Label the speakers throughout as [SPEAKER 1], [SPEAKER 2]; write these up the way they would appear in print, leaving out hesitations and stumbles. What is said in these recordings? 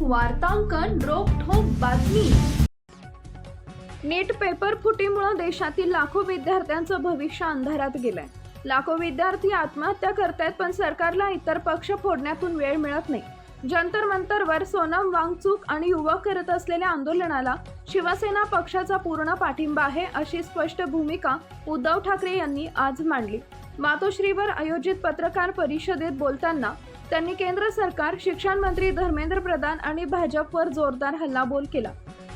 [SPEAKER 1] वार्तांकन रोखठोक बातमी। नीट पेपर फुटीमुळे देशातील लाखो विद्यार्थ्यांचं भविष्य अंधारात गेलंय। लाखो विद्यार्थी आत्महत्या करतायत, पण सरकारला इतर पक्ष फोडण्यातून वेळ मिळत नाही। जंतर मंतरवर सोनम वांगचुक आणि युवक करत असलेल्या आंदोलनाला शिवसेना पक्षाचा पूर्ण पाठिंबा आहे, अशी स्पष्ट भूमिका उद्धव ठाकरे यांनी आज मांडली। मातोश्रीवर आयोजित पत्रकार परिषदेत बोलताना त्यांनी केंद्र सरकार, शिक्षण मंत्री धर्मेंद्र प्रधान आणि भाजपवर जोरदार हल्लाबोल केला।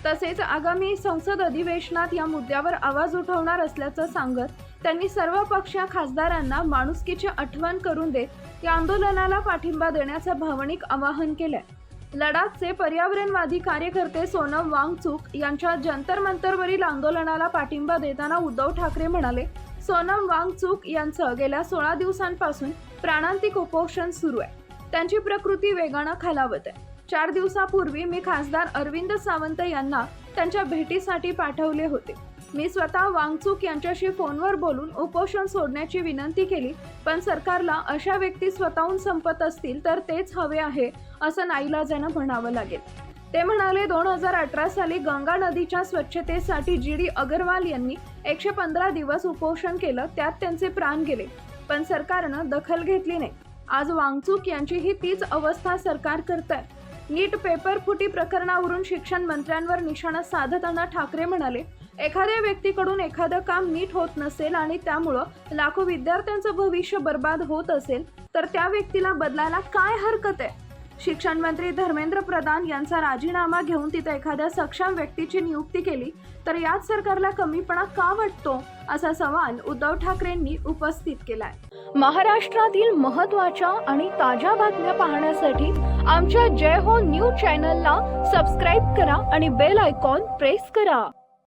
[SPEAKER 1] तसेच आगामी संसद अधिवेशनात या मुद्द्यावर आवाज उठवणार असल्याचं सांगत त्यांनी सर्व पक्षीय खासदारांना माणुसकीची आठवण करून देत या आंदोलनाला पाठिंबा देण्याचं भावनिक आवाहन केलंय। लडाखचे पर्यावरणवादी कार्यकर्ते सोनम वांगचुक यांच्या जंतर मंतरवरील आंदोलनाला पाठिंबा देताना उद्धव ठाकरे म्हणाले, सोनम वांगचुक यांचं गेल्या 16 दिवसांपासून प्राणांतिक उपोषण सुरू आहे। त्यांची प्रकृती वेगानं खालावत आहे। 4 दिवसापूर्वी मी खासदार अरविंद सावंत यांना त्यांच्या भेटीसाठी पाठवले होते। मी स्वतः वांगचुक यांच्याशी फोनवर बोलून उपोषण सोडण्याची विनंती केली, पण सरकारला अशा व्यक्ती स्वतःहून संपत असतील तर तेच हवे आहे, असं नाईलाजानं म्हणावं लागेल। ते म्हणाले, 2018 साली गंगा नदीच्या स्वच्छतेसाठी GD अगरवाल यांनी 115 दिवस उपोषण केलं, त्यात त्यांचे प्राण गेले, पण सरकारनं दखल घेतली नाही। आज वांगचुक यांचीही तीच अवस्था सरकार करतंय। नीट पेपर फुटी प्रकरणावरून शिक्षण मंत्र्यांवर निशाणा साधताना ठाकरे म्हणाले, एखाद्या व्यक्तीकडून एखादं काम नीट होत नसेल आणि त्यामुळं लाखो विद्यार्थ्यांचं भविष्य बर्बाद होत असेल तर त्या व्यक्तीला बदलायला काय हरकत आहे? शिक्षण मंत्री धर्मेंद्र प्रधान यांचा राजीनामा घेऊन तिथे एखाद्या सक्षम व्यक्तीची नियुक्ती केली तर याच सरकारला कमीपणा का वाटतो, असा सवाल उद्धव ठाकरेंनी उपस्थित केलाय। महाराष्ट्रातील महत्त्वाच्या आणि ताज्या बातम्या पाहण्यासाठी आमच्या जय हो न्यूज चॅनलला सबस्क्राईब करा आणि बेल आयकॉन प्रेस करा।